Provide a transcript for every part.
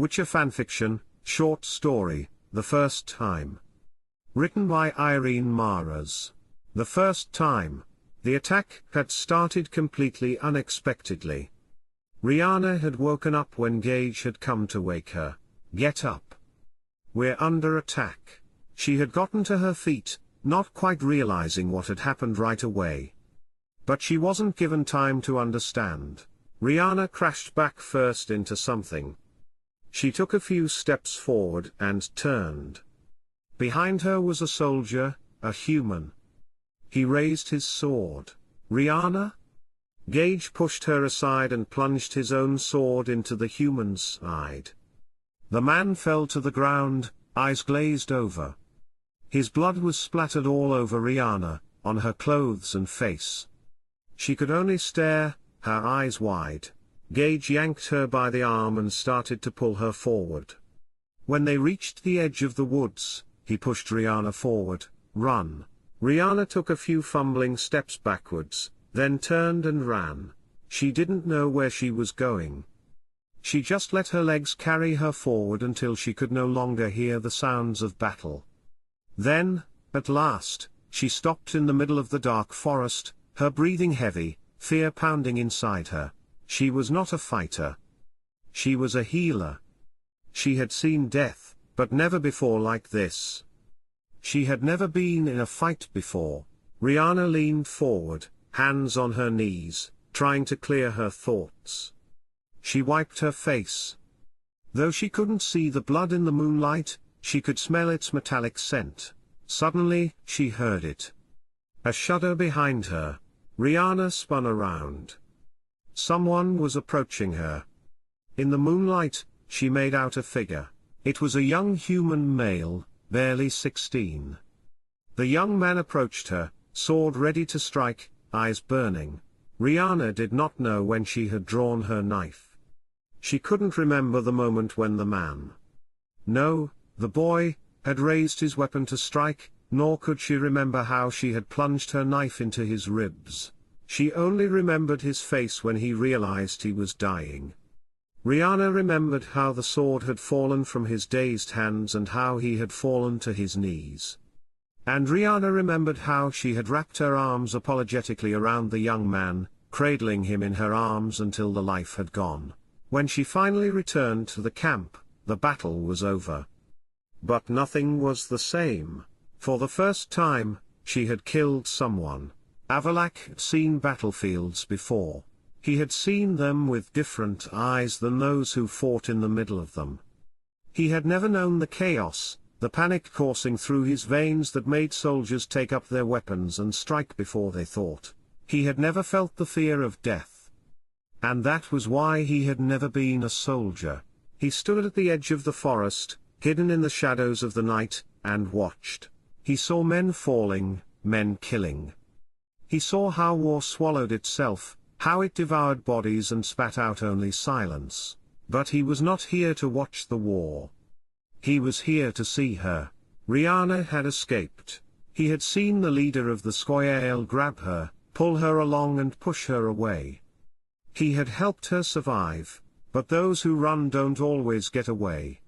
Witcher fanfiction, short story, The First Time. Written by Irene Marras. The first time. The attack had started completely unexpectedly. Riana had woken up when Gage had come to wake her. Get up. We're under attack. She had gotten to her feet, not quite realizing what had happened right away. But she wasn't given time to understand. Riana crashed back first into something. She took a few steps forward and turned. Behind her was a soldier, a human. He raised his sword. Riana? Gage pushed her aside and plunged his own sword into the human's side. The man fell to the ground, eyes glazed over. His blood was splattered all over Riana, on her clothes and face. She could only stare, her eyes wide. Gage yanked her by the arm and started to pull her forward. When they reached the edge of the woods, he pushed Riana forward. Run. Riana took a few fumbling steps backwards, then turned and ran. She didn't know where she was going. She just let her legs carry her forward until she could no longer hear the sounds of battle. Then, at last, she stopped in the middle of the dark forest, her breathing heavy, fear pounding inside her. She was not a fighter. She was a healer. She had seen death, but never before like this. She had never been in a fight before. Riana leaned forward, hands on her knees, trying to clear her thoughts. She wiped her face. Though she couldn't see the blood in the moonlight, she could smell its metallic scent. Suddenly, she heard it. A shudder behind her. Riana spun around. Someone was approaching her. In the moonlight, she made out a figure. It was a young human male, barely 16. The young man approached her, sword ready to strike, eyes burning. Riana did not know when she had drawn her knife. She couldn't remember the moment when the man, no, the boy, had raised his weapon to strike, nor could she remember how she had plunged her knife into his ribs. She only remembered his face when he realized he was dying. Riana remembered how the sword had fallen from his dazed hands and how he had fallen to his knees. And Riana remembered how she had wrapped her arms apologetically around the young man, cradling him in her arms until the life had gone. When she finally returned to the camp, the battle was over. But nothing was the same. For the first time, she had killed someone. Avallac'h had seen battlefields before. He had seen them with different eyes than those who fought in the middle of them. He had never known the chaos, the panic coursing through his veins that made soldiers take up their weapons and strike before they thought. He had never felt the fear of death. And that was why he had never been a soldier. He stood at the edge of the forest, hidden in the shadows of the night, and watched. He saw men falling, men killing. He saw how war swallowed itself, how it devoured bodies and spat out only silence. But he was not here to watch the war. He was here to see her. Riana had escaped. He had seen the leader of the square grab her, pull her along and push her away. He had helped her survive, but those who run don't always get away.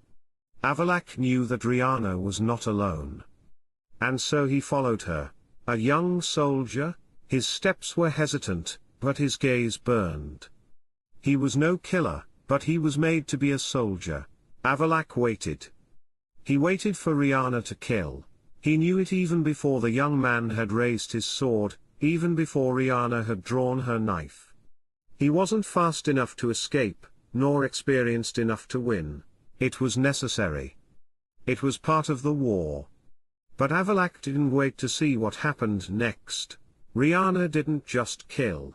Avallac'h knew that Riana was not alone. And so he followed her. A young soldier. His steps were hesitant, but his gaze burned. He was no killer, but he was made to be a soldier. Avallac'h waited. He waited for Riana to kill. He knew it even before the young man had raised his sword, even before Riana had drawn her knife. He wasn't fast enough to escape, nor experienced enough to win. It was necessary. It was part of the war. But Avallac'h didn't wait to see what happened next. Riana didn't just kill.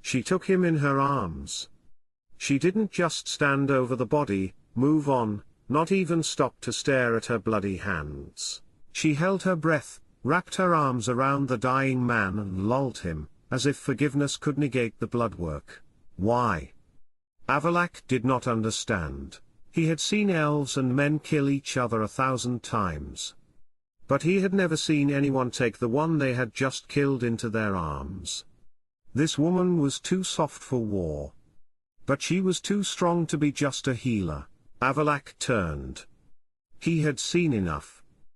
She took him in her arms. She didn't just stand over the body, move on, not even stop to stare at her bloody hands. She held her breath, wrapped her arms around the dying man and lulled him, as if forgiveness could negate the blood work. Why? Avallac'h did not understand. He had seen elves and men kill each other 1,000 times. But he had never seen anyone take the one they had just killed into their arms. This woman was too soft for war. But she was too strong to be just a healer. Avallac'h turned. He had seen enough.